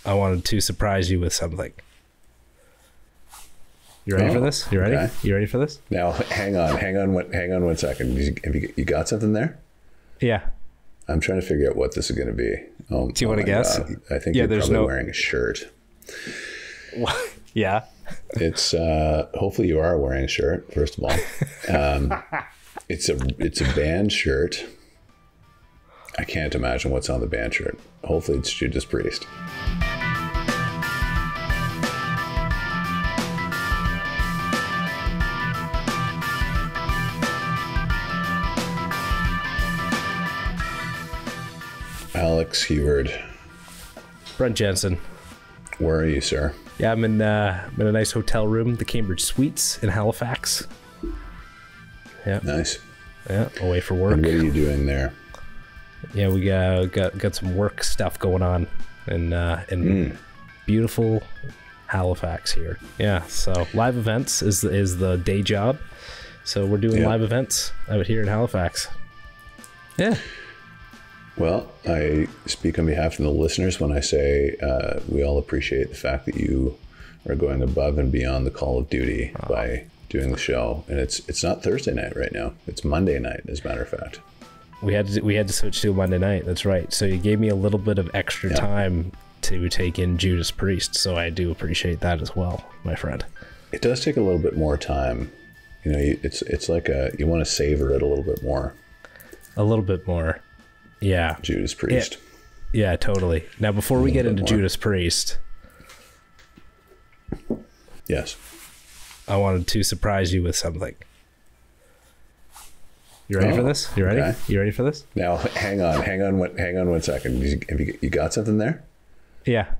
I wanted to surprise you with something. You ready for this? You ready? Okay. You ready for this? Now, hang on 1 second. You got something there? Yeah. I'm trying to figure out what this is going to be. Do you want to guess? God. I think you're probably wearing a shirt. Yeah. It's hopefully you are wearing a shirt, first of all. It's a band shirt. I can't imagine what's on the band shirt. Hopefully it's Judas Priest. Alex Huard. Brent Jensen. Where are you, sir? Yeah, I'm in a nice hotel room, the Cambridge Suites in Halifax. Yeah. Nice. Yeah, away for work. And what are you doing there? Yeah, we got some work stuff going on in beautiful Halifax here. Yeah, so live events is the day job. So we're doing live events out here in Halifax. Yeah. Well, I speak on behalf of the listeners when I say we all appreciate the fact that you are going above and beyond the call of duty by doing the show. And it's not Thursday night right now. It's Monday night, as a matter of fact. We had to switch to Monday night. That's right. So you gave me a little bit of extra time to take in Judas Priest. So I do appreciate that as well, my friend. It does take a little bit more time. You know, it's like you want to savor it a little bit more. A little bit more. Yeah. Judas Priest. Yeah, totally. Now, before we get into Judas Priest. Yes. I wanted to surprise you with something. You ready for this? You ready? Okay. You ready for this? Now, hang on 1 second. You got something there? Yeah.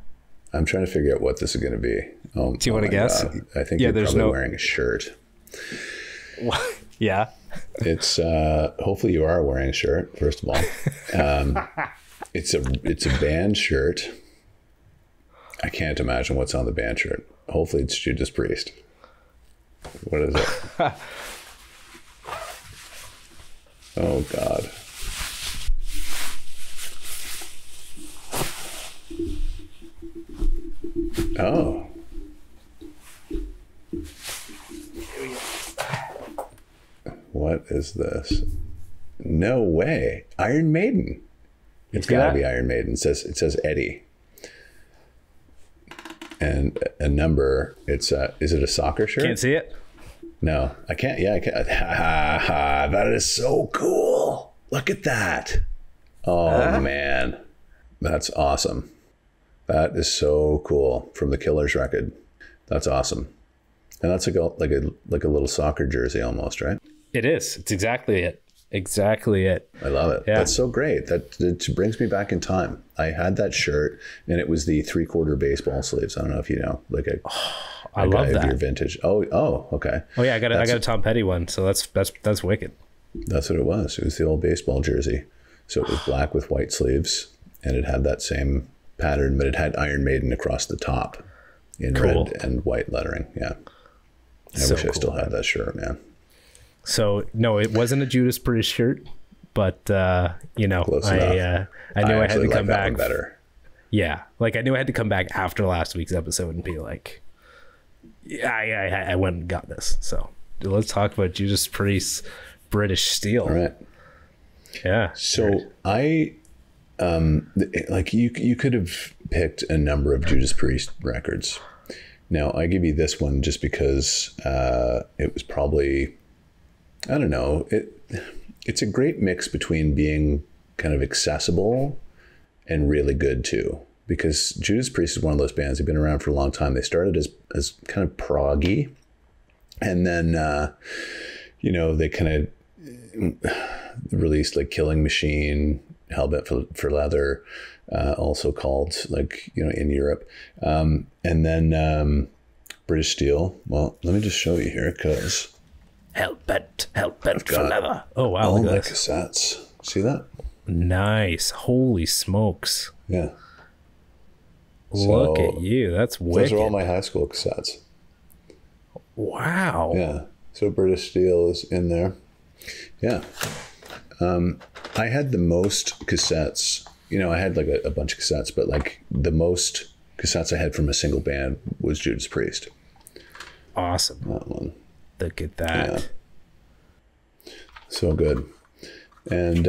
I'm trying to figure out what this is going to be. Do you want to guess? God. I think you're probably wearing a shirt. Yeah. It's hopefully you are wearing a shirt, first of all. It's a band shirt. I can't imagine what's on the band shirt. Hopefully it's Judas Priest. What is it? Oh God. Oh. What is this? No way. Iron Maiden. It's got to be Iron Maiden. It says Eddie. And a number. It's is it a soccer shirt? Can't see it? No, I can't. Yeah, I can't. That is so cool. Look at that. Oh man. That's awesome. That is so cool. From the Killers record. That's awesome. And that's like a little soccer jersey almost, right? It is. It's exactly it. Exactly it. I love it. Yeah. That's so great. That brings me back in time. I had that shirt, and it was the 3/4 baseball sleeves. I don't know if you know, like I love that. Your vintage. Oh, okay. Oh yeah, I got a Tom Petty one. So that's wicked. That's what it was. It was the old baseball jersey. So it was black with white sleeves, and it had that same pattern, but it had Iron Maiden across the top in red and white lettering. Yeah. I wish I still had that shirt, man. So no, it wasn't a Judas Priest shirt, but I knew I had to come back better. Yeah, like I knew I had to come back after last week's episode and be like, yeah, I went and got this. So let's talk about Judas Priest's British Steel. All right. Yeah. So I you could have picked a number of Judas Priest records. Now I give you this one just because it was probably, I don't know, it's a great mix between being kind of accessible and really good too. Because Judas Priest is one of those bands, they've been around for a long time. They started as kind of proggy, and then they kind of released like Killing Machine, Hellbent for Leather, also called in Europe, and then British Steel. Well, let me just show you here, because Hellbent for Leather. Oh wow, all my cassettes. See that? Nice. Holy smokes. Yeah. Look at you. That's wicked. Those are all my high school cassettes. Wow. Yeah. So British Steel is in there. Yeah. I had the most cassettes. I had like a bunch of cassettes, but like the most cassettes I had from a single band was Judas Priest. Awesome. That one. Look at that. Yeah. So good. And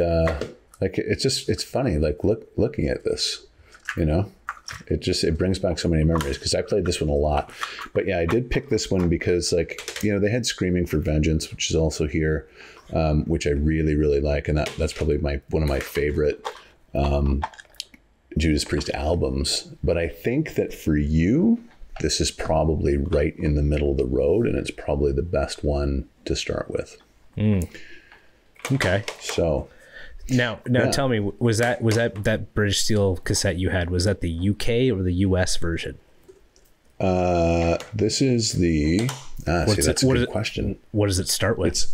like it's funny, like looking at this, you know, it brings back so many memories, because I played this one a lot. But yeah, I did pick this one because, like, you know, they had Screaming for Vengeance, which is also here, which I really, really like. And that's probably one of my favorite Judas Priest albums. But I think that for you, this is probably right in the middle of the road, and it's probably the best one to start with. Okay. So now tell me, was that British Steel cassette you had, was that the UK or the US version? This is the that's a good question. What does it start with?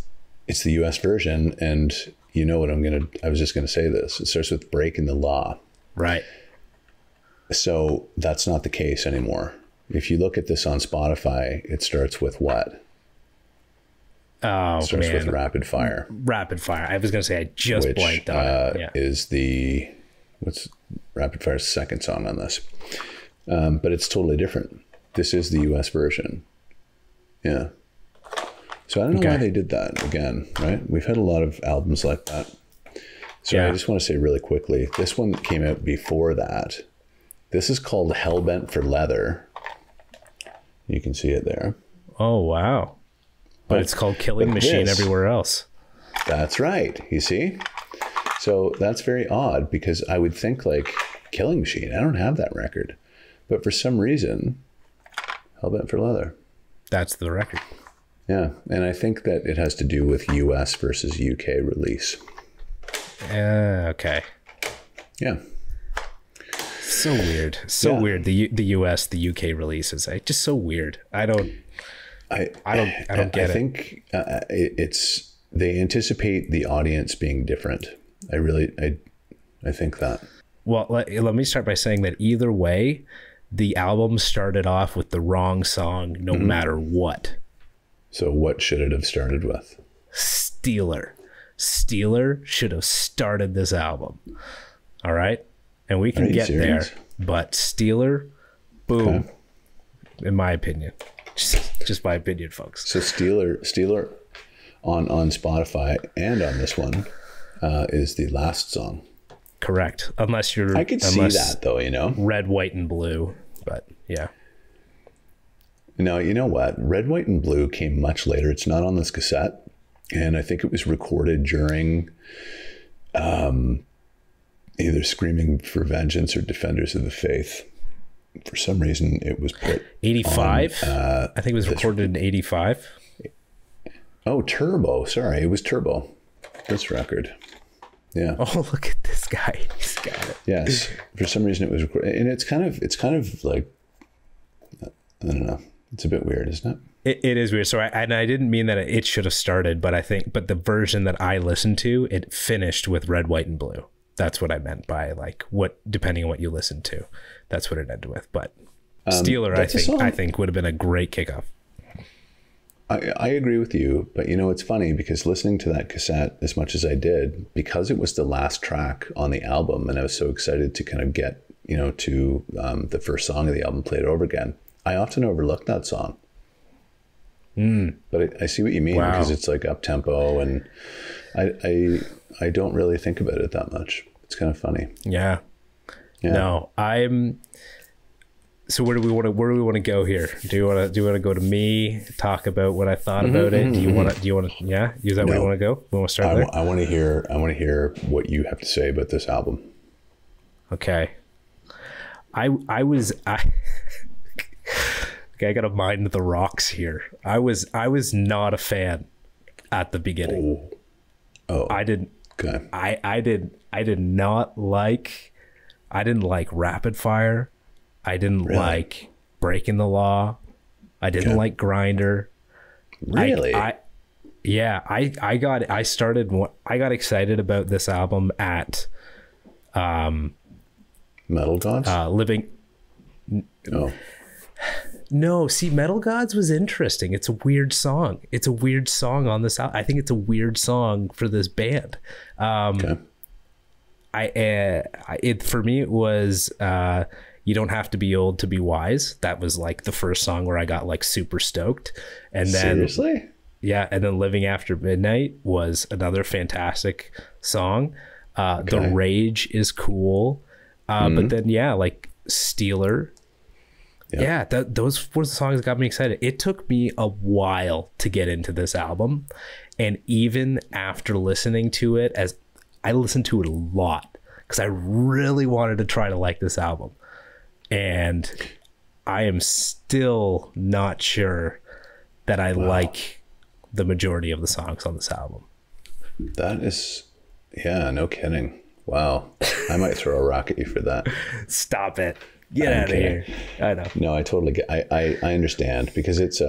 It's the US version, and you know what I was just gonna say this. It starts with Breaking the Law. Right. So that's not the case anymore. If you look at this on Spotify, it starts with what? Oh, it starts with Rapid Fire. Rapid Fire. I was going to say, I just blanked on it. Yeah. Is what's Rapid Fire's second song on this. But it's totally different. This is the US version. Yeah. So I don't know why they did that again, right? We've had a lot of albums like that. So I just want to say really quickly, this one came out before that. This is called Hellbent for Leather. You can see it there. Oh, wow. But it's called Killing Machine everywhere else. That's right. You see? So that's very odd, because I would think, like, Killing Machine, I don't have that record. But for some reason, Hellbent for Leather. That's the record. Yeah. And I think that it has to do with US versus UK release. Okay. Yeah. So weird. So weird. The US, the UK releases. Just so weird. I don't get it. I think they anticipate the audience being different. I think that. Well, let me start by saying that either way, the album started off with the wrong song, no matter what. So what should it have started with? Steeler. Steeler should have started this album. All right? And we can get there. But Steeler, boom, okay. In my opinion. Just my opinion, folks. So Steeler on Spotify and on this one is the last song. Correct. Unless you're... I could see that, though, you know? Red, White, and Blue. But, yeah. No, you know what? Red, White, and Blue came much later. It's not on this cassette. And I think it was recorded during either Screaming for Vengeance or Defenders of the Faith. For some reason, it was put 85. I think it was recorded in 85. Oh, Turbo. Sorry, it was Turbo. This record. Yeah. Oh, look at this guy. He's got it. Yes. For some reason, it was recorded, and it's kind of like, I don't know. It's a bit weird, isn't it? It is weird. So I didn't mean that it should have started, but the version that I listened to, it finished with Red, White, and Blue. That's what I meant by, like, depending on what you listen to, that's what it ended with. But Steeler, I think would have been a great kickoff. I agree with you, but you know, it's funny because listening to that cassette as much as I did, because it was the last track on the album, and I was so excited to kind of get, you know, to the first song of the album, play it over again. I often overlook that song. But I see what you mean, because it's like up tempo, and I don't really think about it that much. It's kind of funny. Yeah. No, so where do we want to go here? Do you want to go to me, talk about what I thought about it? Do you want to yeah? Is that where you want to go? We want to start there? I want to hear what you have to say about this album. Okay. I I got to mind the rocks here. I was not a fan at the beginning. Oh. I didn't. Okay. I didn't like Rapid Fire. I didn't like Breaking the Law. I didn't like Grinder. Really? I got excited about this album at Metal Gods? Living. Oh. No, see, Metal Gods was interesting. It's a weird song. It's a weird song on this album. I think it's a weird song for this band. Okay. For me, it was You Don't Have to Be Old to Be Wise. That was like the first song where I got like super stoked. And then Seriously? Yeah, and then Living After Midnight was another fantastic song. The Rage is cool. But then, yeah, like Steeler. Yeah, those were the songs that got me excited. It took me a while to get into this album. And even after listening to it, as I listened to it a lot, because I really wanted to try to like this album. And I am still not sure that I like the majority of the songs on this album. That is, yeah, no kidding. Wow. I might throw a rock at you for that. Stop it. Get out of here. I know. No, I totally get, I understand, because it's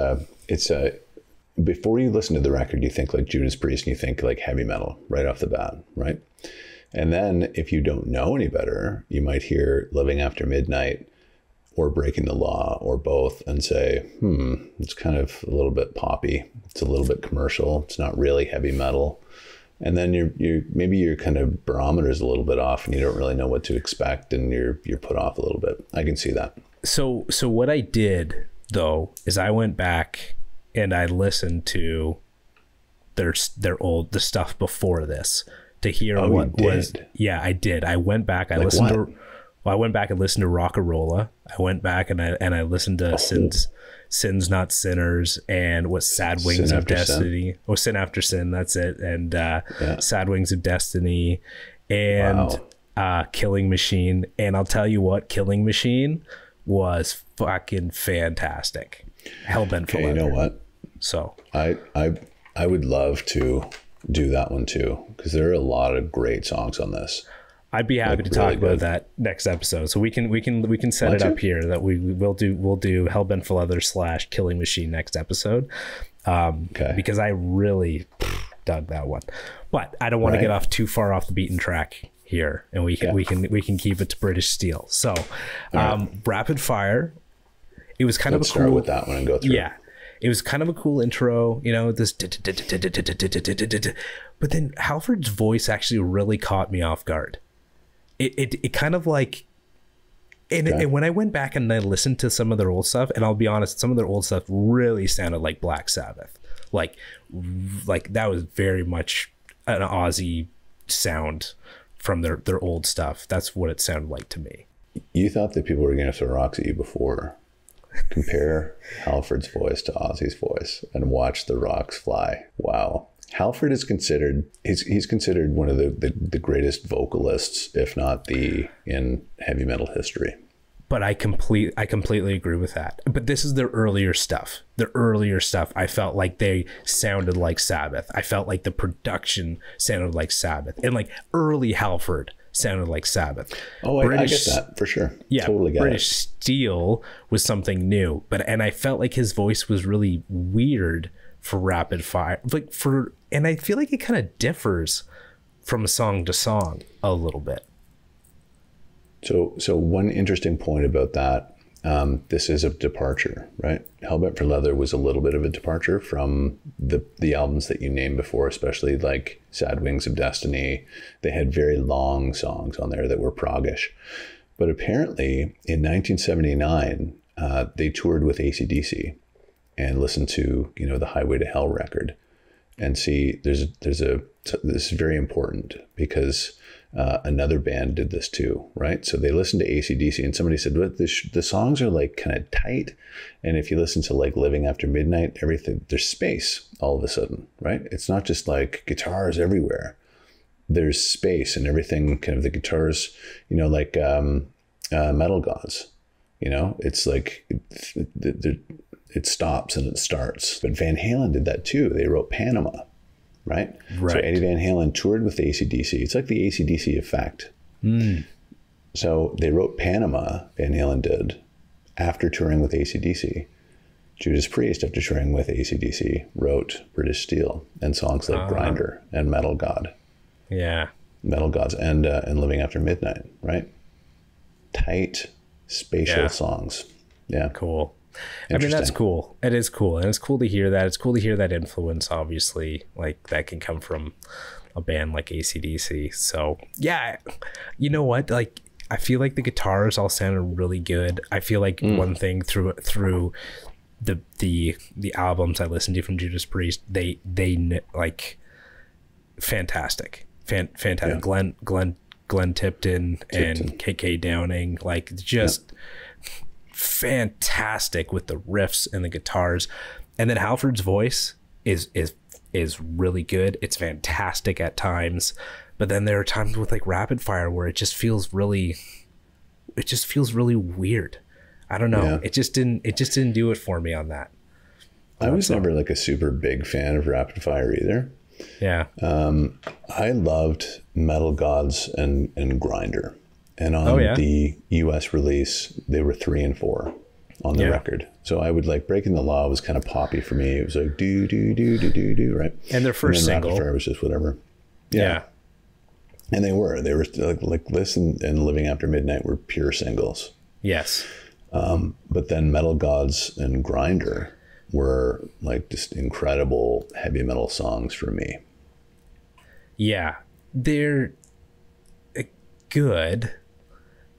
before you listen to the record, you think like Judas Priest and you think like heavy metal right off the bat, right? And then if you don't know any better, you might hear Living After Midnight or Breaking the Law or both and say, it's kind of a little bit poppy. It's a little bit commercial. It's not really heavy metal. And then maybe your kind of barometer is a little bit off and you don't really know what to expect and you're put off a little bit. I can see that. So what I did though is I went back and I listened to the stuff before this to hear what was. Yeah, I did. I went back. I listened to. Well, I went back and listened to Rockarola. I went back and I listened to Sins Not Sinners and what Sad Wings of Destiny. Oh, Sin After Sin, that's it. And Sad Wings of Destiny and Killing Machine. And I'll tell you what, Killing Machine was fucking fantastic. Hellbent for Leather. You know what? So I would love to do that one too, because there are a lot of great songs on this. I'd be happy to talk about that next episode. So we can set it up here that we'll do Hellbent for Leather / Killing Machine next episode. Because I really dug that one. But I don't want to get off too far off the beaten track here, and we can keep it to British Steel. So Rapid Fire. It was kind of a cool, start with that one and go through. Yeah. It was kind of a cool intro, you know, this, but then Halford's voice actually really caught me off guard. It kind of like, and when I went back and I listened to some of their old stuff, and I'll be honest, some of their old stuff really sounded like Black Sabbath. Like that was very much an Aussie sound from their old stuff. That's what it sounded like to me. You thought that people were going to throw rocks at you before. Compare Halford's voice to Ozzy's voice and watch the rocks fly. Wow. Halford is considered, he's considered one of the greatest vocalists, if not in heavy metal history. But I completely agree with that. But this is their earlier stuff. I felt like they sounded like Sabbath. I felt like the production sounded like Sabbath. And like early Halford sounded like Sabbath. Oh, I get that for sure. Yeah, totally get British Steel was something new, and I felt like his voice was really weird for Rapid Fire. And I feel like it kind of differs from song to song a little bit. So one interesting point about that, this is a departure, right? Hellbent for Leather was a little bit of a departure from the albums that you named before, especially like Sad Wings of Destiny. They had very long songs on there that were proggish. But apparently in 1979, they toured with AC/DC and listened to, the Highway to Hell record. And see, this is very important because another band did this too, right? So they listened to AC/DC and somebody said, well, the songs are like kind of tight. And if you listen to like Living After Midnight, everything, there's space all of a sudden, right? It's not just like guitars everywhere. There's space and everything, kind of the guitars, like Metal Gods, it's like it stops and it starts. But Van Halen did that too. They wrote Panama. Right. So Eddie Van Halen toured with AC/DC. It's like the AC/DC effect. So they wrote Panama, Van Halen did, after touring with AC/DC. Judas Priest, after touring with AC/DC, wrote British Steel and songs like Grinder and Metal God. Yeah. Metal Gods and Living After Midnight, right? Tight, spatial songs. Yeah. Cool. I mean, that's cool. It is cool. And it's cool to hear that. It's cool to hear that influence, obviously, like that can come from a band like AC/DC. So yeah, you know what? Like I feel like the guitars all sounded really good. I feel like one thing through the albums I listened to from Judas Priest, they like fantastic. Fantastic. Yeah. Glenn Tipton and KK Downing, like just fantastic with the riffs and the guitars. And then Halford's voice is really good. It's fantastic at times, but then there are times with like Rapid Fire where it just feels really weird. I don't know. Yeah. It just didn't do it for me on that. I was never like a super big fan of Rapid Fire either. Yeah. I loved Metal Gods and Grinder. And on the US release, they were 3 and 4 on the record. So I would like Breaking the Law was kind of poppy for me. It was like do do do do do do, right? And their first single Rapid Fire was just whatever. Yeah. And they were like Listen and Living After Midnight were pure singles. Yes. But then Metal Gods and Grinder were like just incredible heavy metal songs for me. Yeah, they're good.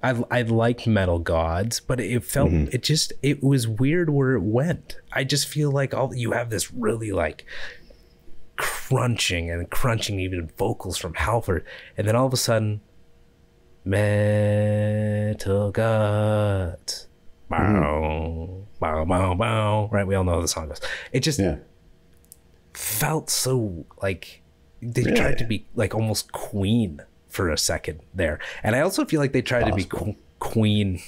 I liked Metal Gods, but it felt it was weird where it went. I just feel like you have this really like crunching even vocals from Halford, and then all of a sudden Metal Gods. Bow, bow, bow, bow. Right, we all know how the song goes. It just felt so like they tried to be like almost Queen for a second there, and I also feel like they tried to be Queen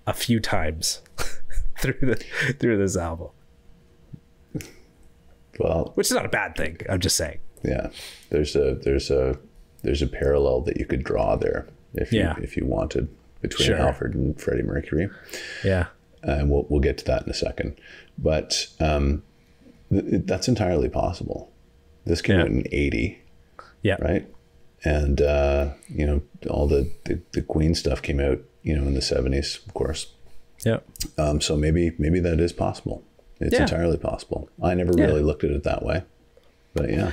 a few times through this album. Well, which is not a bad thing. I'm just saying. Yeah, there's a parallel that you could draw there if you wanted. Between Halford and Freddie Mercury. Yeah. And we'll get to that in a second. But that's entirely possible. This came out in 80. Yeah. Right? And, all the Queen stuff came out, in the 70s, of course. Yeah. So maybe that is possible. It's entirely possible. I never really looked at it that way. But yeah.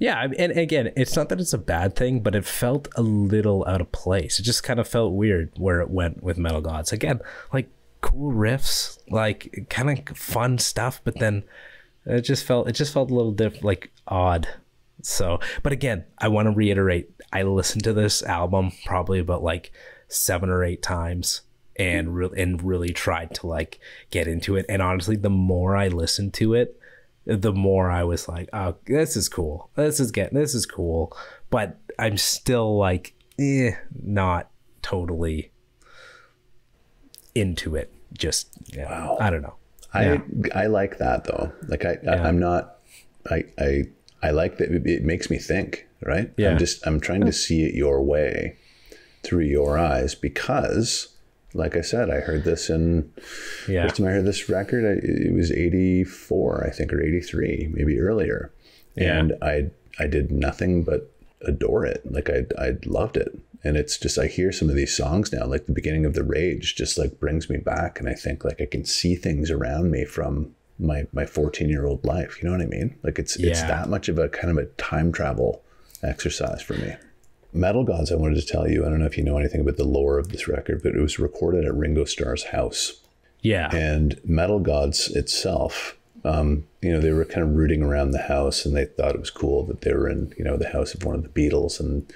Yeah, and again, it's not that it's a bad thing, but it felt a little out of place. It just kind of felt weird where it went with Metal Gods. Again, like cool riffs, like kind of fun stuff, but then it just felt a little like odd. So, but again, I want to reiterate, I listened to this album probably about like 7 or 8 times and really tried to like get into it. And honestly, the more I listened to it, the more I was like, oh, this is cool. This is cool. But I'm still like, not totally into it. Just, wow. I don't know. I like that though. Like I'm not, I like that it makes me think, right? Yeah. I'm trying to see it your way through your eyes because, like I said, I heard this first time I heard this record, it was 84, I think, or 83, maybe earlier. And I did nothing but adore it. Like I loved it. And it's just, I hear some of these songs now, like the beginning of The Rage just like brings me back. And I think like I can see things around me from my 14-year-old life. You know what I mean? Like it's that much of a kind of a time travel exercise for me. Metal Gods, I wanted to tell you, I don't know if you know anything about the lore of this record, but it was recorded at Ringo Starr's house. Yeah. And Metal Gods itself, they were kind of rooting around the house and they thought it was cool that they were in, the house of one of the Beatles and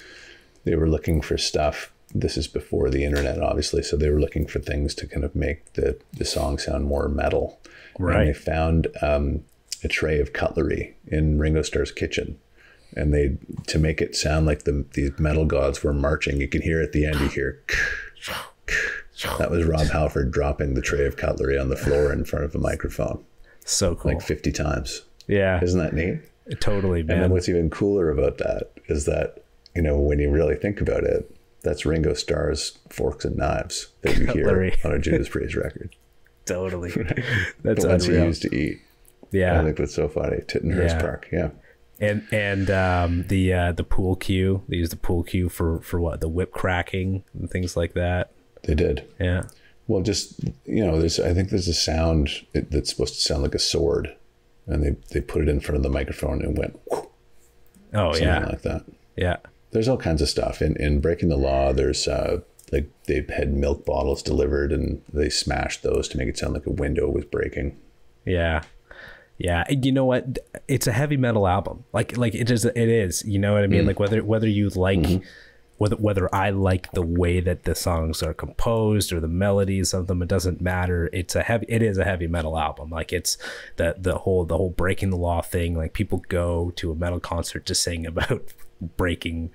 they were looking for stuff. This is before the internet, obviously. So they were looking for things to kind of make the song sound more metal. Right. And they found a tray of cutlery in Ringo Starr's kitchen. And to make it sound like these Metal Gods were marching, you can hear at the end, you hear, that was Rob Halford dropping the tray of cutlery on the floor in front of a microphone. So cool. Like 50 times. Yeah. Isn't that neat? Totally, man. And then what's even cooler about that is that, when you really think about it, that's Ringo Starr's Forks and Knives that you hear on a Judas Priest record. Totally. That's the ones unreal. he used to eat. Yeah. I think that's so funny. Tittenhurst Park. Yeah. And the pool cue, they used the pool cue for what, the whip cracking and things like that. They did. Yeah. Well, just I think there's a sound that's supposed to sound like a sword, and they put it in front of the microphone and went. Whoosh, something like that. Yeah. There's all kinds of stuff in Breaking the Law. There's like they had milk bottles delivered and they smashed those to make it sound like a window was breaking. Yeah. Yeah. You know what? It's a heavy metal album. Like it is, you know what I mean? Like whether you like, whether I like the way that the songs are composed or the melodies of them, it doesn't matter. It is a heavy metal album. Like it's the whole breaking the law thing. Like people go to a metal concert to sing about breaking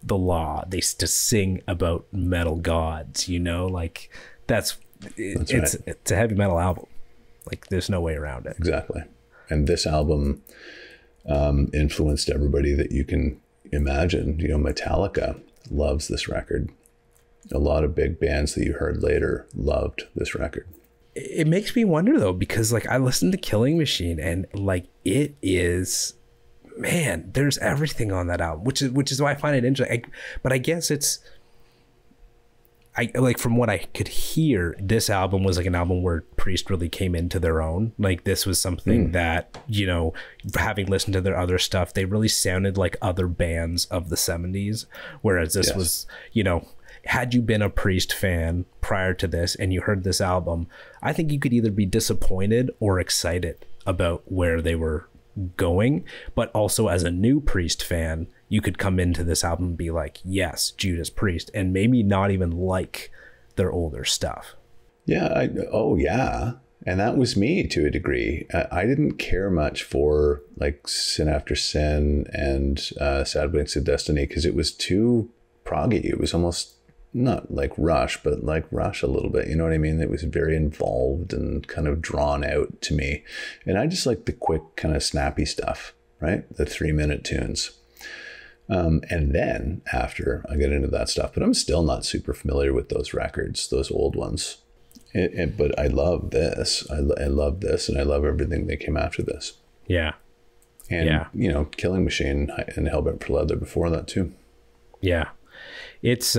the law. They to sing about metal gods, you know, like it's a heavy metal album. Like there's no way around it. Exactly. And this album influenced everybody that you can imagine. You know, Metallica loves this record. A lot of big bands that you heard later loved this record. It makes me wonder though, because like I listened to Killing Machine and like it is, man, there's everything on that album, which is why I find it interesting. But I guess I like from what I could hear, this album was like an album where Priest really came into their own. Like this was something that, you know, having listened to their other stuff, they really sounded like other bands of the 70s. Whereas this was, you know, had you been a Priest fan prior to this and you heard this album, I think you could either be disappointed or excited about where they were going. But also as a new Priest fan, you could come into this album and be like, yes, Judas Priest, and maybe not even like their older stuff. Yeah. Yeah. And that was me to a degree. I didn't care much for like Sin After Sin and Sad Winks of Destiny because it was too proggy. It was almost not like Rush, but like Rush a little bit. You know what I mean? It was very involved and kind of drawn out to me. And I just like the quick kind of snappy stuff, right? The 3-minute tunes. And then after I get into that stuff, but I'm still not super familiar with those records, those old ones. But I love this. I love this, and I love everything that came after this. Yeah. And, you know, Killing Machine and Hellbent for Leather before that too. Yeah. It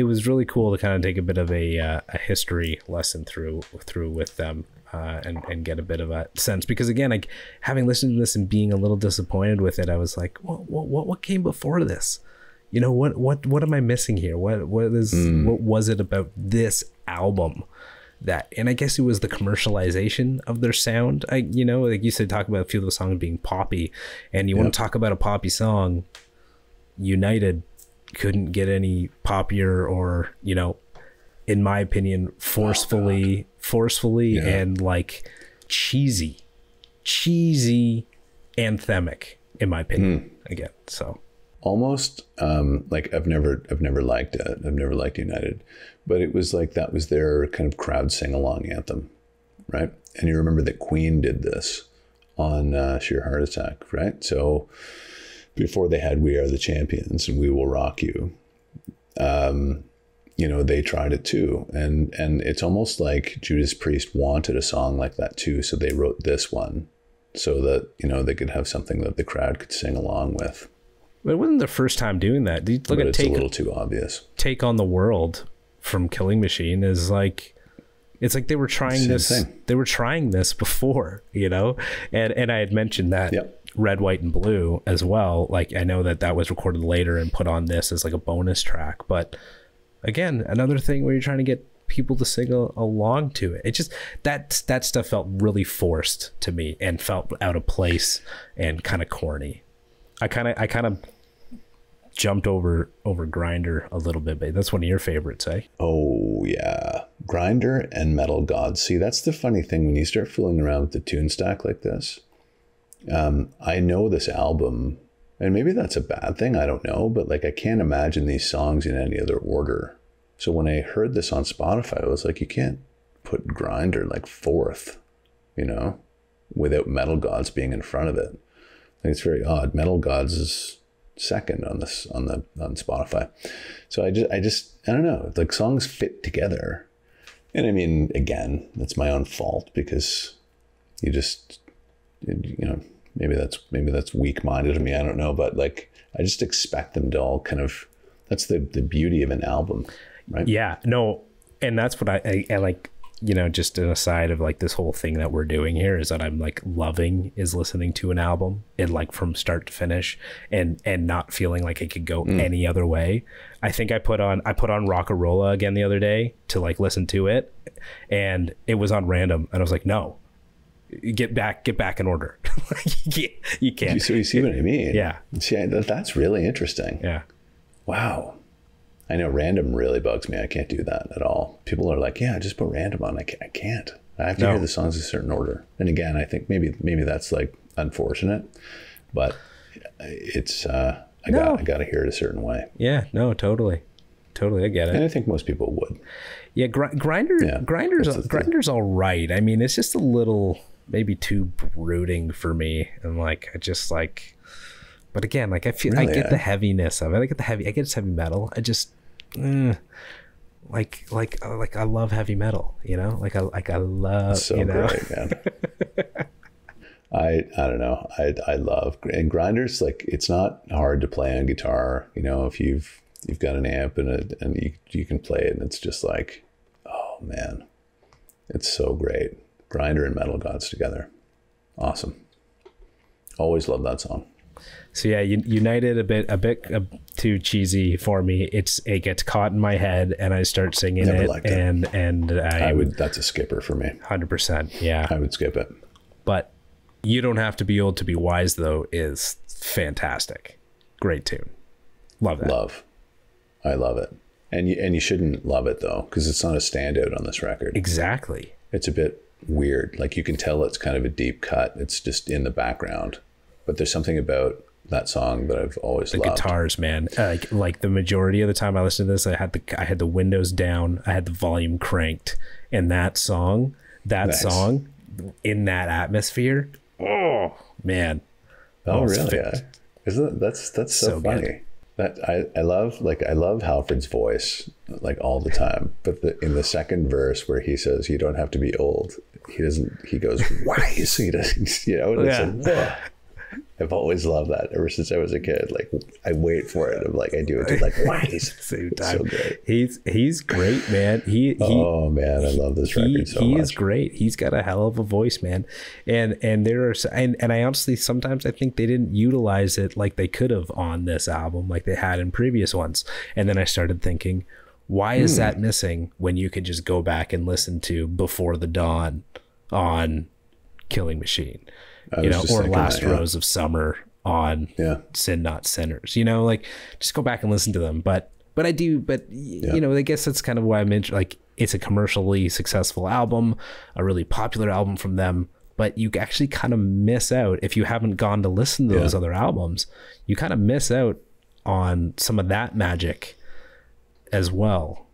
was really cool to kind of take a bit of a history lesson through with them. And get a bit of a sense, because again, like having listened to this and being a little disappointed with it, I was like, what came before this? You know, what am I missing here? What was it about this album that, and I guess it was the commercialization of their sound. You know, like you said, talk about a few of the songs being poppy, and you want to talk about a poppy song. United couldn't get any poppier or, you know, in my opinion, forcefully and like cheesy anthemic, in my opinion. Again, so almost like I've never liked it. I've never liked United, but it was like that was their kind of crowd sing along anthem, right? And you remember that Queen did this on Sheer Heart Attack, right? So before they had We Are the Champions and We Will Rock You, you know, they tried it too. And it's almost like Judas Priest wanted a song like that too. So they wrote this one so that, you know, they could have something that the crowd could sing along with. But it wasn't their first time doing that. Look at it's a little too obvious. Take on the World from Killing Machine is like, it's like they were trying this. They were trying this before, you know, and I had mentioned that Red, White, and Blue as well. Like I know that was recorded later and put on this as like a bonus track, but again, another thing where you're trying to get people to sing along to it. It just that stuff felt really forced to me and felt out of place and kind of corny. I kind of jumped over Grinder a little bit, but that's one of your favorites, eh? Oh yeah, Grinder and Metal Gods. See, that's the funny thing when you start fooling around with the tune stack like this. I know this album. And maybe that's a bad thing, I don't know, but like I can't imagine these songs in any other order. So when I heard this on Spotify, I was like, you can't put Grinder like fourth, you know, without Metal Gods being in front of it. Like it's very odd. Metal Gods is second on Spotify. So I don't know, like songs fit together. And I mean, again, that's my own fault because you know, maybe that's weak-minded of me. I don't know, but like I just expect them to all kind of. That's the beauty of an album, right? Yeah, no, and that's what I like. you know, just an aside of like this whole thing that we're doing here is that I'm like loving is listening to an album and like from start to finish and not feeling like it could go any other way. I think I put on Rockarola again the other day to like listen to it, and it was on random, and I was like, no, get back in order. you can't. You see what I mean? Yeah. See, that's really interesting. Yeah. Wow. I know random really bugs me. I can't do that at all. People are like, yeah, just put random on. I can't. I have to hear the songs in a certain order. And again, I think maybe that's like unfortunate, but it's, I got to hear it a certain way. Yeah, no, totally. I get it. And I think most people would. Yeah. Grinder's all right. I mean, it's just a little, maybe too brooding for me. And like, I just like, but again, like I feel, really, I get the heaviness of it. I get it's heavy metal. I just, like I love heavy metal, you know, like I love, so you know? Great, man. I don't know. I love, and grinders, like it's not hard to play on guitar, you know, if you've got an amp and you can play it, and it's just like, oh man, it's so great. Grinder and Metal Gods together. Awesome. Always love that song. So yeah, United a bit too cheesy for me. It gets caught in my head and I start singing Never it, liked it. and I would. That's a skipper for me. 100%. Yeah, I would skip it. But You Don't Have to Be Old to Be Wise though is fantastic. Great tune. Love that. I love it. And you shouldn't love it though, because it's not a standout on this record. Exactly. It's a bit weird. Like you can tell it's kind of a deep cut. It's just in the background. But there's something about that song that I've always loved. The guitars, man. Like the majority of the time I listened to this, I had the windows down, I had the volume cranked, and that song in that atmosphere. Oh man. Oh really? Yeah. Isn't that's so funny. Good. That I love Halford's voice like all the time, but in the second verse where he says you don't have to be old, he goes wise. He doesn't, you know. Yeah. I've always loved that ever since I was a kid. Like I wait for it. I'm like, I do it to like wise. Same time. So great. He's great, man. Oh man, I love this record so much. He is great. He's got a hell of a voice, man. And I honestly sometimes I think they didn't utilize it like they could have on this album, like they had in previous ones. And then I started thinking, why is that missing when you could just go back and listen to Before the Dawn on Killing Machine? You know, or Last Rose of Summer on Sin Not Sinners, you know, like just go back and listen to them. But you know, I guess that's kind of why I'm like, it's a commercially successful album, a really popular album from them, but you actually kind of miss out if you haven't gone to listen to those other albums. You kind of miss out on some of that magic as well.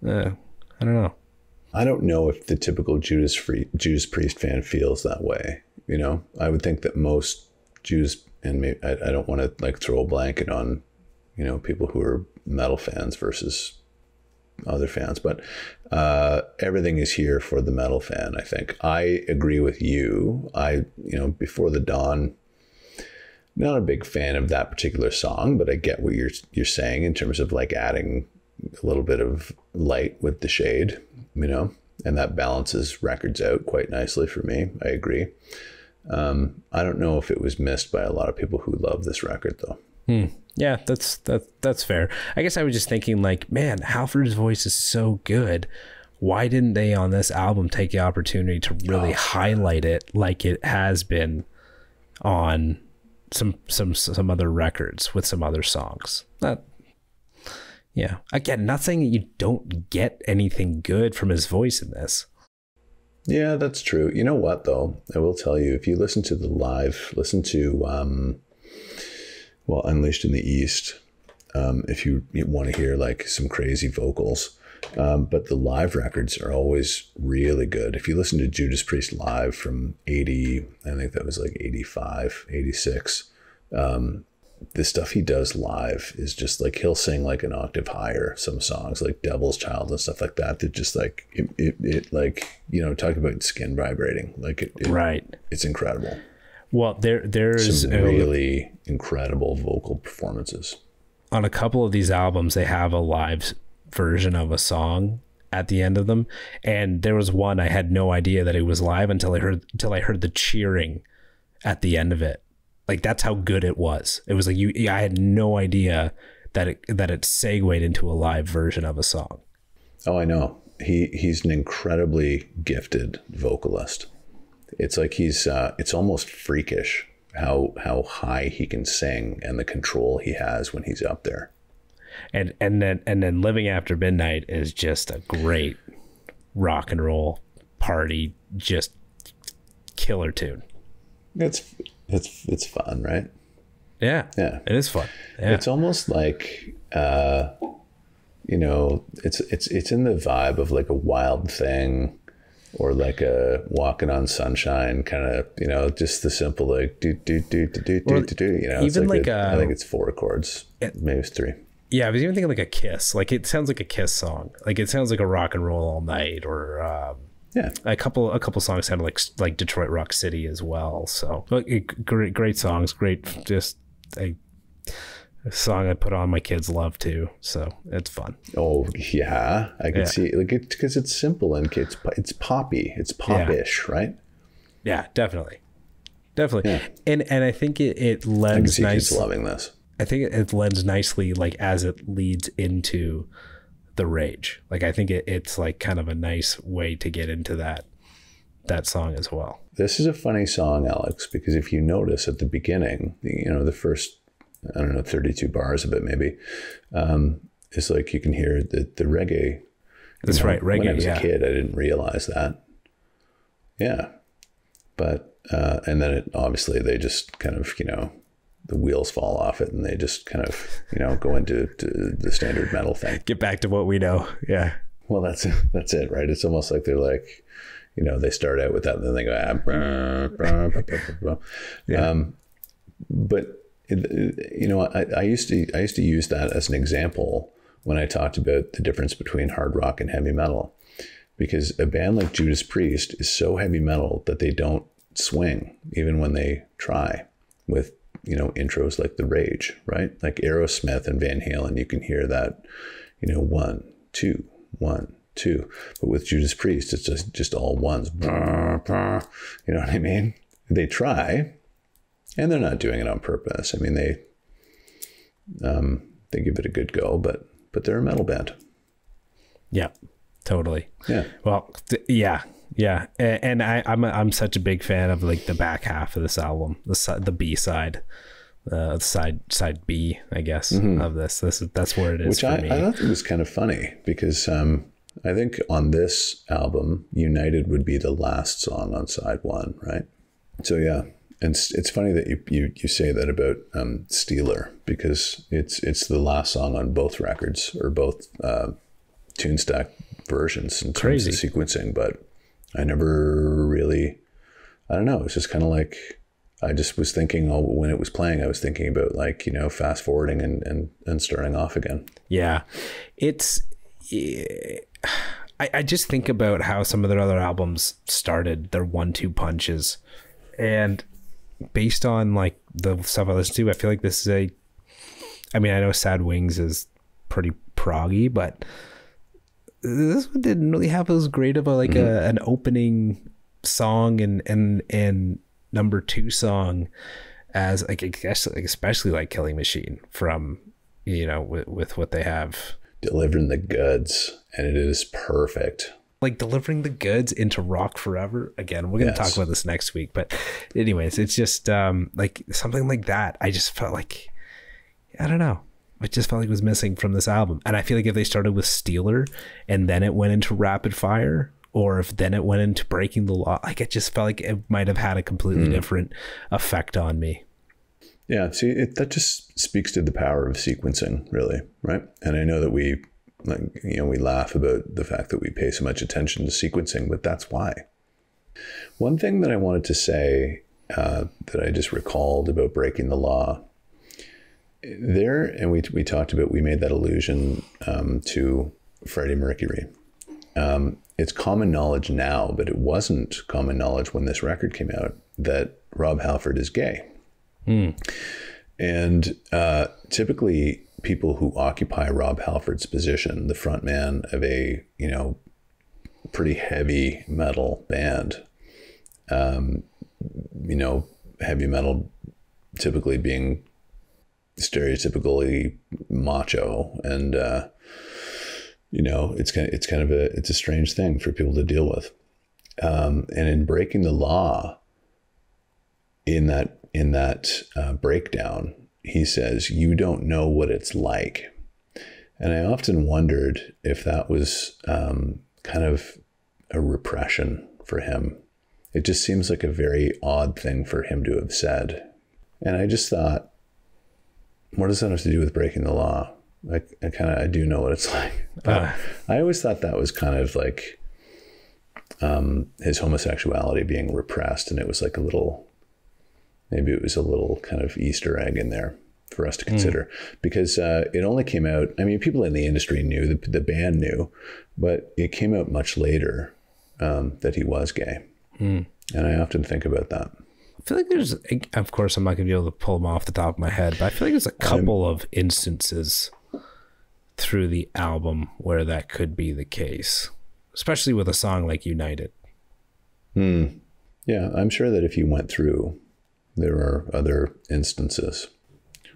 I don't know. I don't know if the typical Judas Priest fan feels that way. You know, I would think that most Jews, and maybe, I don't want to like throw a blanket on, you know, people who are metal fans versus other fans, but everything is here for the metal fan. I think I agree with you. You know, Before the Dawn, not a big fan of that particular song, but I get what you're saying in terms of like adding a little bit of light with the shade, you know, and that balances records out quite nicely for me. I agree. I don't know if it was missed by a lot of people who love this record though. Yeah, that's fair. I guess I was just thinking like, man, Halford's voice is so good. Why didn't they on this album take the opportunity to really highlight it like it has been on some other records with some other songs? Yeah. Again, not saying that you don't get anything good from his voice in this. Yeah, that's true. You know what, though? I will tell you, if you listen to listen to Unleashed in the East, if you want to hear like some crazy vocals, but the live records are always really good. If you listen to Judas Priest live from 80, I think that was like 85, 86, the stuff he does live is just like, he'll sing like an octave higher, some songs like Devil's Child and stuff like that just like it like, you know, talk about skin vibrating, like right, it's incredible. Well, there's some really incredible vocal performances on a couple of these albums. They have a live version of a song, at the end of them. And there was one I had no idea that it was live until I heard the cheering at the end of it. Like, that's how good it was. It was like I had no idea that it segued into a live version of a song. Oh, I know. He's an incredibly gifted vocalist. It's like it's almost freakish how high he can sing and the control he has when he's up there. And then Living After Midnight is just a great rock and roll party, just killer tune. It's fun, right? Yeah. It is fun. Yeah. It's almost like it's in the vibe of like a Wild Thing or like a Walking on Sunshine kind of, just the simple like do do do do do do do. Even like I think it's 4 chords, maybe it's 3. Yeah, I was even thinking like a Kiss. Like, it sounds like a Kiss song. Like, it sounds like a Rock and Roll All Night, or a couple songs sounded like Detroit Rock City as well. So great songs, great, just a song I put on my kids love too. So it's fun. Oh yeah, I can see it, like it, because it's simple and it's poppy, it's popish, right? Yeah, definitely. Yeah. And I think it lends I can see nice. kids loving this. I think it lends nicely, like, as it leads into the Rage. Like, I think it's like kind of a nice way to get into that song as well. This is a funny song, Alex, because if you notice at the beginning, the first, 32 bars of it maybe, it's like you can hear the reggae. That's right, reggae. When I was a kid, I didn't realize that. Yeah, but and then it obviously they just kind of the wheels fall off it and they just kind of go into the standard metal thing. Get back to what we know. Yeah. Well, that's it, right? It's almost like they're like, they start out with that and then they go but I used to use that as an example when I talked about the difference between hard rock and heavy metal, because a band like Judas Priest is so heavy metal that they don't swing even when they try with intros like The Rage, right? Like Aerosmith and Van Halen, you can hear that 1 2 1 2, but with Judas Priest it's just all ones. You know what I mean? They try, and they're not doing it on purpose. I mean, they give it a good go, but they're a metal band. Yeah, totally. Yeah. Well, yeah, and I'm such a big fan of like the back half of this album, the B side, side B, I guess, of this. That's where it is. Which for me. I thought it was kind of funny because I think on this album, United would be the last song on side 1, right? So yeah, and it's funny that you say that about Steeler, because it's the last song on both records, or both tune stack versions in terms of sequencing, but I never really, I don't know. It's just kind of like, I just was thinking, when it was playing, I was thinking about like, fast forwarding and starting off again. Yeah. I just think about how some of their other albums started, their 1-2 punches, and based on like the stuff I listen to, I feel like this is I know Sad Wings is pretty proggy, but this one didn't really have as great of an opening song and number 2 song as like, I guess, like, especially like Killing Machine from with what they have. Delivering the goods, and it is perfect. Like delivering the goods into Rock Forever. Again, we're gonna talk about this next week, but anyways, it's just like something like that. I just felt like, I don't know. I just felt like it was missing from this album. And I feel like if they started with Steeler and then it went into Rapid Fire, or if then it went into Breaking the Law, like it just felt like it might have had a completely different effect on me. Yeah, see, that just speaks to the power of sequencing, really, right? And I know that we laugh about the fact that we pay so much attention to sequencing, but that's why. One thing that I wanted to say that I just recalled about Breaking the Law, there, and we talked about, we made that allusion to Freddie Mercury. It's common knowledge now, but it wasn't common knowledge when this record came out, that Rob Halford is gay. And typically people who occupy Rob Halford's position, the front man of a pretty heavy metal band. You know, heavy metal typically being stereotypically macho, and you know, it's a strange thing for people to deal with. And in Breaking the Law, in that breakdown, he says, "You don't know what it's like." And I often wondered if that was kind of a repression for him. It just seems like a very odd thing for him to have said. And I just thought, what does that have to do with breaking the law? Like, I do know what it's like. But I always thought that was kind of like his homosexuality being repressed. And it was like maybe it was a little kind of Easter egg in there for us to consider, because it only came out, I mean, people in the industry knew, the band knew, but it came out much later that he was gay. And I often think about that. I feel like there's, of course, I'm not going to be able to pull them off the top of my head, but I feel like there's a couple of instances through the album where that could be the case, especially with a song like United. Yeah, I'm sure that if you went through, there are other instances.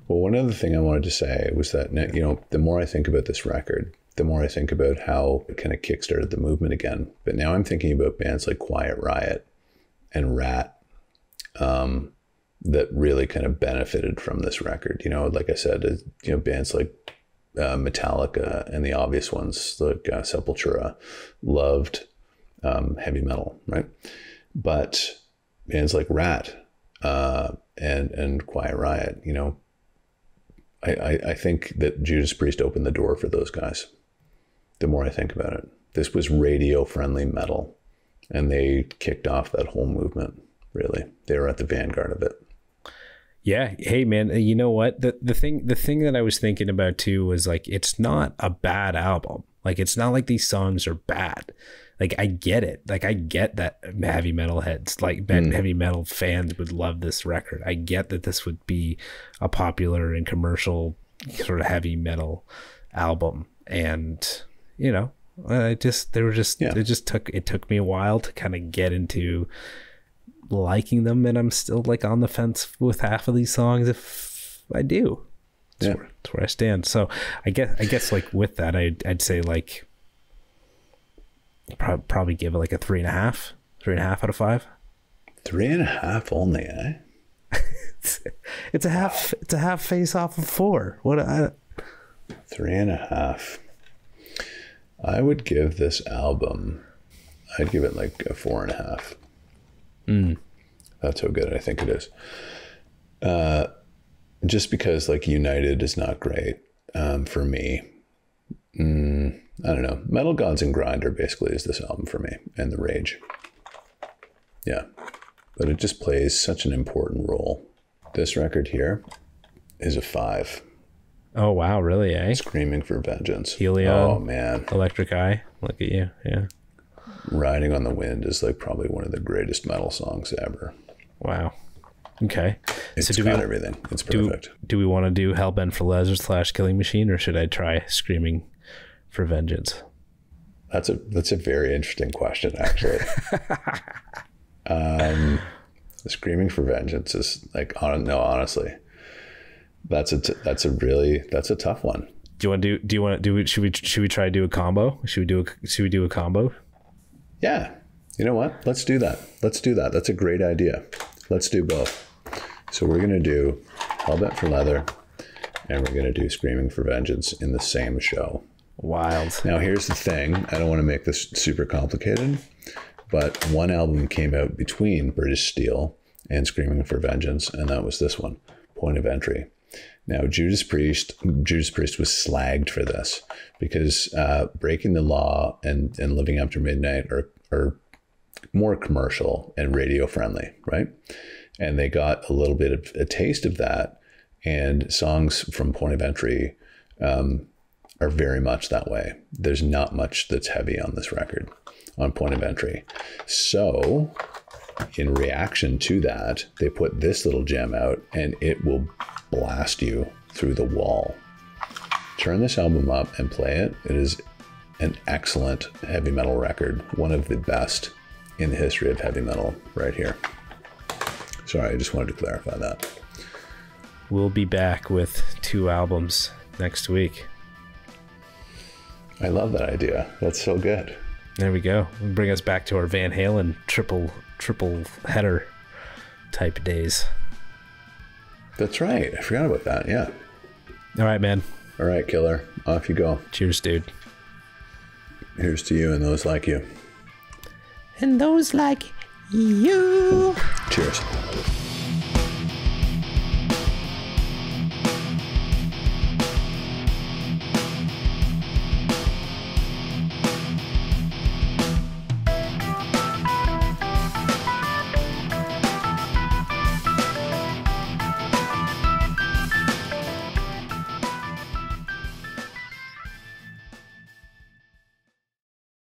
Well, one other thing I wanted to say was that, you know, the more I think about this record, the more I think about how it kind of kickstarted the movement again. But now I'm thinking about bands like Quiet Riot and Rat that really kind of benefited from this record. You know, like I said, you know, bands like Metallica and the obvious ones like Sepultura loved heavy metal, right? But bands like Rat and Quiet Riot, you know, I think that Judas Priest opened the door for those guys. The more I think about it, this was radio-friendly metal, and they kicked off that whole movement. Really, they were at the vanguard of it. Yeah. Hey, man. You know what? The thing that I was thinking about too was like, it's not a bad album. Like, it's not like these songs are bad. Like, I get it. Like, I get that heavy metal heads, like heavy metal fans would love this record. I get that this would be a popular and commercial sort of heavy metal album. And, you know, it took me a while to kind of get into liking them. And I'm still like on the fence with half of these songs if I do. That's where I stand. So I guess like with that, I'd say like, probably give it like a 3.5 out of 5. 3.5 only, eh? It's a half face off of 4. 3.5. I would give this album, I'd give it like a 4.5. That's how good I think it is. Just because like United is not great for me. I don't know. Metal Gods and Grinder basically is this album for me, and The Rage. Yeah. But it just plays such an important role. This record here is a 5. Oh, wow. Really, eh? Screaming for Vengeance. Helion. Oh, man. Electric Eye. Look at you. Yeah. Riding on the Wind is like probably one of the greatest metal songs ever. Wow. Okay. It's got everything. It's perfect. Do we want to do Hellbent for Leather / Killing Machine, or should I try Screaming for Vengeance? That's a very interesting question, actually. Screaming for Vengeance is like, honestly, that's a tough one. Should we try to do a combo? Should we do a combo? Yeah. You know what? Let's do that. That's a great idea. Let's do both. So we're going to do Hellbent for Leather, and we're going to do Screaming for Vengeance in the same show. Wild. Now, here's the thing. I don't want to make this super complicated, but one album came out between British Steel and Screaming for Vengeance, and that was this one, Point of Entry. Now, Judas Priest was slagged for this because Breaking the Law and Living After Midnight are more commercial and radio friendly, right? And they got a little bit of a taste of that, and songs from Point of Entry are very much that way. There's not much that's heavy on this record, on Point of Entry. So in reaction to that, they put this little gem out, and it will blast you through the wall. Turn this album up and play it. It is an excellent heavy metal record. One of the best in the history of heavy metal right here. Sorry, I just wanted to clarify that. We'll be back with 2 albums next week. I love that idea. That's so good. There we go. Bring us back to our Van Halen triple header type days. That's right. I forgot about that. Yeah. All right, man. All right, killer. Off you go. Cheers, dude. Here's to you and those like you. And those like you. Cheers.